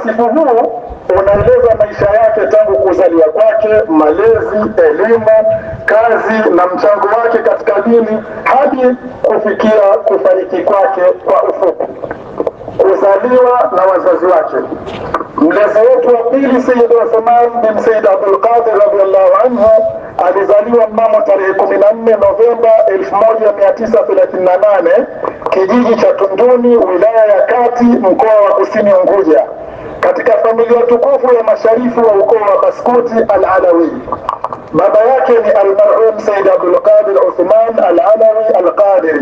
Wasifu huu unaeleza maisha yake tangu kuzaliwa kwake, malezi, elimu, kazi na mchango wake katika dini hadi kufikia kufariki kwake. Kwa ufupi, kuzaliwa na wazazi wake. Mlezi wetu wa pili Sayyid Uthman bin Sayyid Abdul Qadir radhiyallahu anhu alizaliwa mnamo tarehe 14 Novemba 1938 kijiji cha Tunduni, wilaya ya Kati, mkoa wa Kusini Unguja, katika familia tukufu ya masharifu wa ukoo wa Baskuti al-Alawi. Baba yake ni almarhum Sayyid Abdul Qadir Uthman al-Alawi al-Qadiri,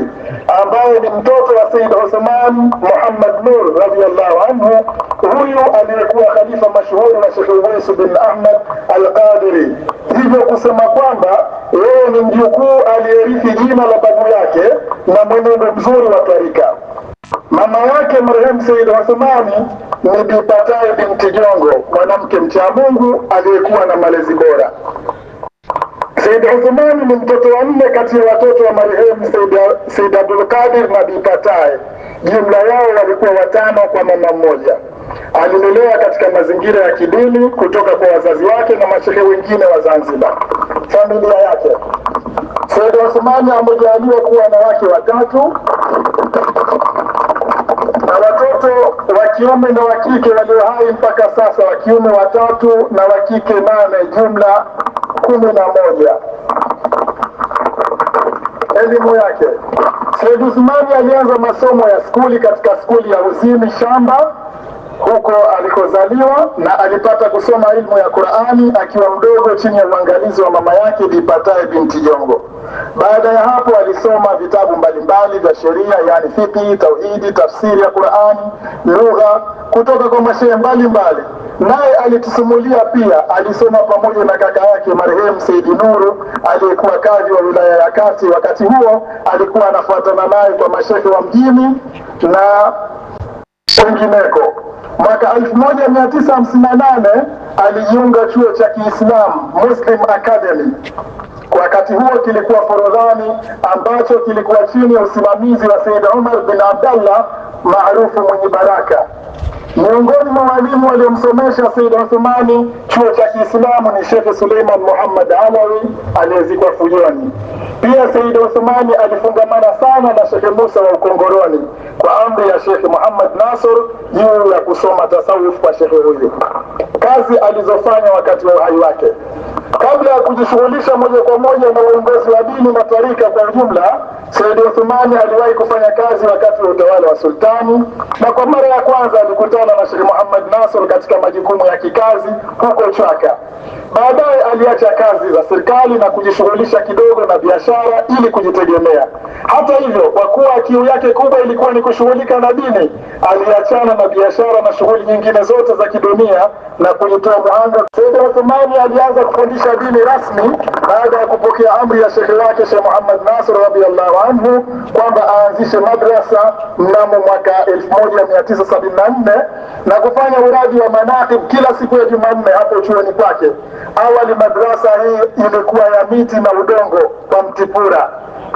ambaye ni mtoto wa Sayyid Uthman Muhammad Nur radhiyallahu anhu, huyu aliyekuwa khalifa mashuhuri wa Sheikh Uwais bin Ahmad al-Qadiri. Hivyo kusema kwamba yeye ni mjukuu aliyerithi jina la babu yake na mwenendo mzuri wa tarika. Mama yake marehemu Sayyid Uthmani ni Bi Pataye binti Jongo, mwanamke mcha Mungu aliyekuwa na malezi bora. Sayyid Uthmani ni mtoto wa 4 kati ya watoto wa marehemu Sayyid Abdul Qadir na Bi Pataye. Jumla yao walikuwa 5 kwa mama mmoja. Alilelewa katika mazingira ya kidini kutoka kwa wazazi wake na mashehe wengine wa Zanzibar. Familia yake, Sayyid Uthmani amejaliwa kuwa na wake 3 na watoto wa kiume na wa kike walio hai mpaka sasa, wa kiume 3 na wa kike 8, jumla 11. Elimu yake, Sayyid Uthmani alianza masomo ya skuli katika skuli ya Uzimi Shamba huko alikozaliwa, na alipata kusoma ilmu ya Qur'ani akiwa mdogo chini ya uangalizi wa mama yake Bi Pataye binti Jongo. Baada ya hapo alisoma vitabu mbalimbali vya sheria, yani fiqh, tauhidi, tafsiri ya Qur'ani, lugha kutoka kwa mashehe mbalimbali. Naye alitusimulia pia alisoma pamoja na kaka yake marehemu Sayyid Nuru aliyekuwa kadhi wa wilaya ya Kati. Wakati huo alikuwa anafuatana naye kwa mashehe wa mjini na wengineko. Mwaka 1958 alijiunga chuo cha Kiislamu Muslim Academy. Kwa wakati huo kilikuwa Forodhani, ambacho kilikuwa chini ya usimamizi wa Sayyid Umar bin Abdallah maarufu mwenye baraka. Miongoni mwa walimu waliomsomesha Sayyid Uthmani chuo cha Kiislamu ni Sheikh Suleiman Muhammad Alawi aliyezikwa Fujoni. Pia Sayyid Uthmani alifungamana sana na Sheikh Musa wa Ukongoroni kwa amri ya Sheikh Muhammad Nasr juu ya kusoma tasawuf kwa Sheikh huyu. Kazi alizofanya wakati wa uhai wake, kabla ya kujishughulisha moja kwa moja na uongozi wa dini na tarika kwa ujumla, Sayyid Uthmani aliwahi kufanya kazi wakati wa utawala wa sultani, na kwa mara ya kwanza alikutana na Sheikh Muhammad Nasr katika majukumu ya kikazi huko Chaka. Baadaye aliacha kazi za serikali na kujishughulisha kidogo na biashara ili kujitegemea. Hata hivyo, kwa kuwa kiu yake kubwa ilikuwa ni kushughulika na dini, aliachana na biashara na shughuli nyingine zote za kidunia na kujitoa muhanga. Sayyid Uthmani alianza kufundisha dini rasmi baada ya kupokea amri ya shekhi wake Sheikh Muhammad Nasr radhiyallahu anhu kwamba aanzishe madrasa mnamo mwaka 1974 na kufanya uradi wa manaqib kila siku ya Jumanne hapo chuoni kwake. Awali madrasa hii ilikuwa ya miti na udongo kwa mtipura.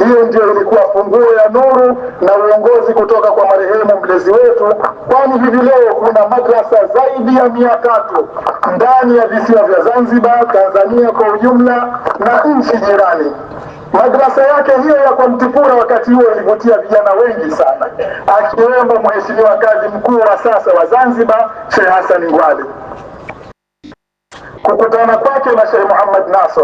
Hiyo ndio ilikuwa funguo ya nuru na uongozi kutoka kwa marehemu mlezi wetu, kwani hivi leo kuna madrasa zaidi ya 300 ndani ya visiwa vya Zanzibar, Tanzania kwa ujumla na nchi jirani. Madrasa yake hiyo ya kwa mtipura wakati huo ilivutia vijana wengi sana, akiwemo mheshimiwa kadhi mkuu wa sasa wa Zanzibar Sheikh Hassan Ngwali. Kukutana kwake na Sheikh Muhammad Nasr,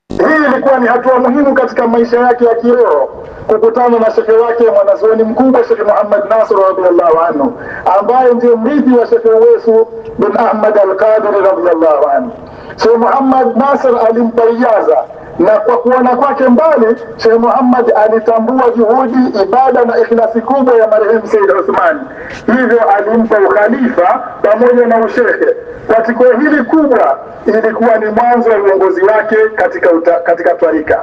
hii ilikuwa ni hatua muhimu katika maisha yake ya kiroho, kukutana na shekhe wake mwanazuoni mkubwa Sheikh Muhammad Nasr radhiyallahu anhu, ambaye ndiye mrithi wa Sheikh Uwais bin Ahmad al-Qadiri radhiyallahu anhu. Sheikh Muhammad Nasr alimpa ijaza, na kwa kuona kwake mbali Sheikh Muhammad alitambua juhudi, ibada na ikhlasi kubwa ya marehemu Sayyid Uthmani, hivyo alimpa ukhalifa pamoja na ushehe. Katika hili kubwa ilikuwa ni mwanzo wa uongozi wake katika tarika.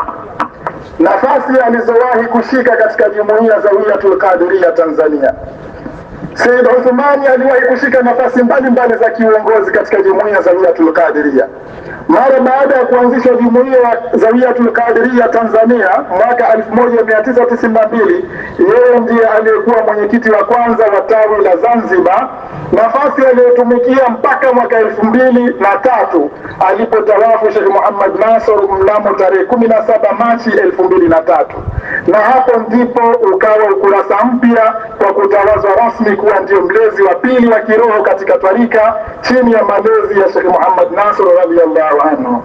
Nafasi alizowahi kushika katika jumuiya Zawiyatul Qadiriyya Tanzania. Said Uthmani aliwahi kushika nafasi mbalimbali za kiuongozi katika jumuiya ya Zawiyatul Qadiria. Mara baada ya kuanzishwa jumuiya ya Zawiyatul Qadiria Tanzania mwaka 1992, yeye ndiye aliyekuwa mwenyekiti wa kwanza wa tawi la Zanzibar, nafasi aliyotumikia mpaka mwaka 2003 alipotawafu Sheikh Muhammad Nasr mnamo tarehe 17 Machi 2003, na hapo ndipo ukawa ukurasa mpya kwa kutawazwa rasmi kuwa ndio mlezi wa pili wa kiroho katika tarika chini ya malezi ya Sheikh Muhammad Nasr radhiyallahu anhu.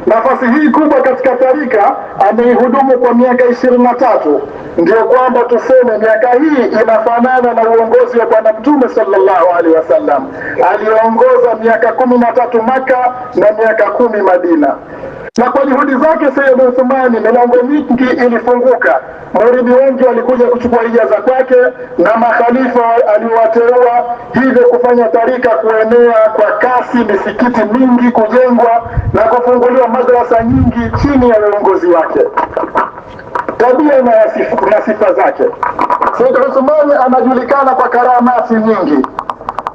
Nafasi hii kubwa katika tarika ameihudumu kwa miaka 23. Ndio kwamba tuseme miaka hii inafanana na uongozi wa Bwana Mtume sallallahu alaihi wasallam. Aliongoza miaka 13 Maka na miaka 10 Madina. Na kwa juhudi zake Sayyid Uthmani milango mingi ilifunguka. Muridi wengi walikuja kuchukua ijaza kwake na makhalifa aliwateua, hivyo kufanya tarika kuenea kwa kasi, misikiti mingi kujengwa na kufunguliwa madrasa nyingi chini ya uongozi wake. Tabia na sifa zake, Sayyid Uthmani anajulikana kwa karamati nyingi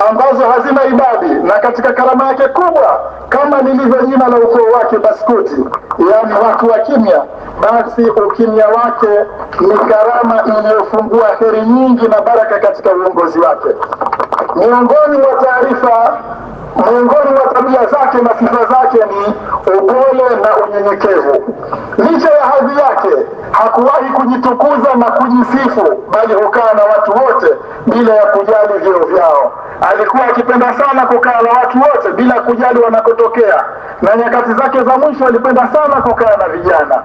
ambazo hazina idadi, na katika karama yake kubwa kama lilivyo jina la ukoo wake Baskuti, yani watu wa kimya, basi ukimya wake ni karama iliyofungua heri nyingi na baraka katika uongozi wake. Miongoni mwa tabia zake na sifa zake ni upole na unyenyekevu. Licha ya hadhi yake, hakuwahi kujitukuza na kujisifu, bali hukaa na watu wote bila ya kujali vyeo vyao. Alikuwa akipenda sana kukaa na watu wote bila kujali wanakotokea, na nyakati zake za mwisho alipenda sana kukaa na vijana.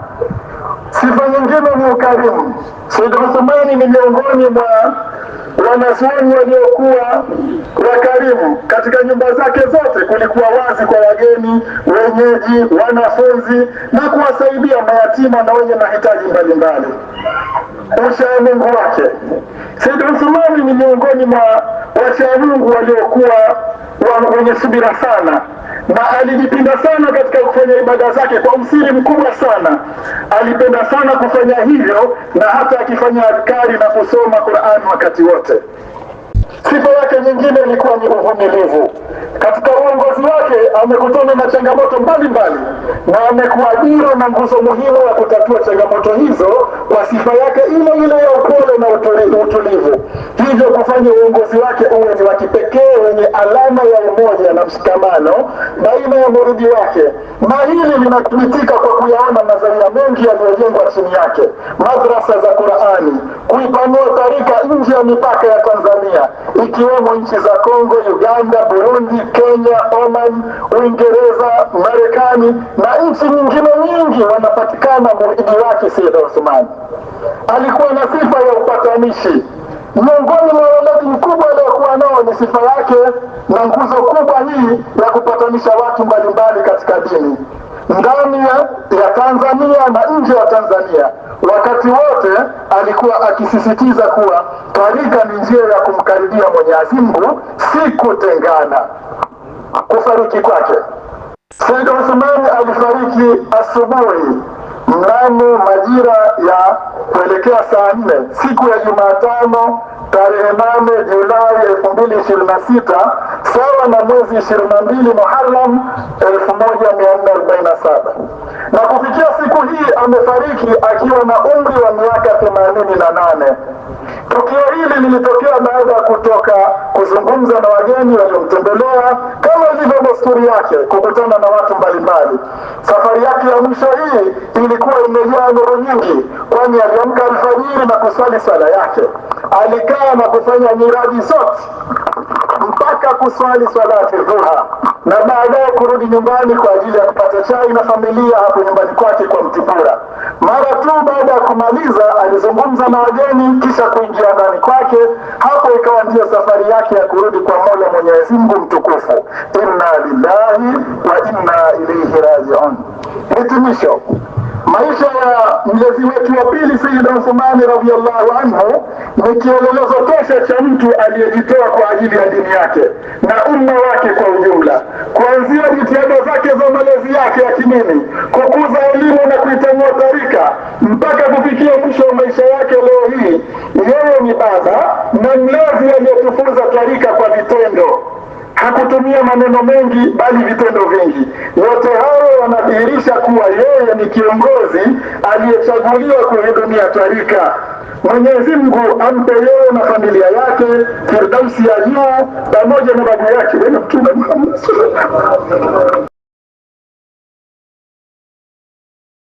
Sifa nyingine ni ukarimu. Sayyid Uthmani ni miongoni mwa wanazuoni waliokuwa wakarimu. Katika nyumba zake zote kulikuwa wazi kwa wageni, wenyeji, wanafunzi, na kuwasaidia mayatima na wenye mahitaji mbalimbali. Uchamungu wake, Sayyid Uthmani ni miongoni mwa wachamungu waliokuwa wenye subira sana, na alijipinda sana katika kufanya ibada zake kwa usiri mkubwa sana. Alipenda sana kufanya hivyo, na hata akifanya adhkari na kusoma Qur'an wakati wote. Sifa yake nyingine ilikuwa ni uvumilivu. Katika uongozi wake amekutana na changamoto mbalimbali, na amekuwa dira na nguzo muhimu ya kutatua changamoto hizo kwa sifa yake ile ile ya upole na utulivu, hivyo kufanya uongozi wake uwe ni wa kipekee wenye alama ya umoja na mshikamano baina ya muridi wake. Na hili linathibitika kwa kuyaona mazaria mengi yaliyojengwa chini yake, madrasa za Qur'ani, kuipanua tarika nje ya mipaka ya Tanzania, ikiwemo nchi za Kongo, Uganda, Burundi, Kenya, Oman, Uingereza, Marekani na nchi nyingine nyingi wanapatikana muridi wake Sayyid Uthmani. Alikuwa na sifa ya upatanishi. Miongoni mwa weledi mkubwa aliyokuwa nao ni sifa yake na nguzo kubwa hii ya kupatanisha watu mbalimbali katika dini ndani ya Tanzania na nje ya Tanzania. Wakati wote alikuwa akisisitiza kuwa tarika ni njia ya kumkaribia Mwenyezi Mungu, si kutengana. Kufariki kwake, Sayyid Uthmani alifariki asubuhi mnamo majira ya kuelekea saa 4 siku ya Jumatano tarehe 8 Julai 2026, sawa na mwezi 22 Muharram 1447. Na kufikia siku hii amefariki akiwa na umri wa miaka 88. Tukio hili lilitokea baada ya kutoka kuzungumza na wageni waliomtembelea, kama ilivyo desturi yake kukutana na watu mbalimbali. Safari yake ya mwisho hii ilikuwa imejaa nuru nyingi, kwani aliamka alfajiri na kuswali sala yake. Alikaa na kufanya nyiradi zote mpaka kuswali salati dhuha, na baadaye kurudi nyumbani kwa ajili ya kupata chai na familia hapo nyumbani kwake kwa Mtipura. Mara tu baada ya kumaliza alizungumza na wageni kisha kuingia ndani kwake. Hapo ikawa ndiyo safari yake ya kurudi kwa Mola Mwenyezi Mungu mtukufu. Inna lillahi wa inna ilaihi raji'un. Hitimisho. Maisha ya mlezi wetu wa pili Sayyid Uthmani radhiyallahu anhu ni kielelezo tosha cha mtu aliyejitoa kwa ajili ya dini yake na umma wake kwa ujumla. Kuanzia jitihada zake za malezi yake ya kidini, kukuza elimu na kuitanua tarika, mpaka kufikia mwisho wa maisha yake leo hii, yeye ni baba na mlezi aliyetufunza kutumia maneno mengi bali vitendo vingi. Wote hao wanadhihirisha kuwa yeye ni kiongozi aliyechaguliwa kuhudumia tarika. Mwenyezi Mungu ampe yeye na familia yake firdausi ya juu pamoja na babu yake Bwana Mtume Muhammad.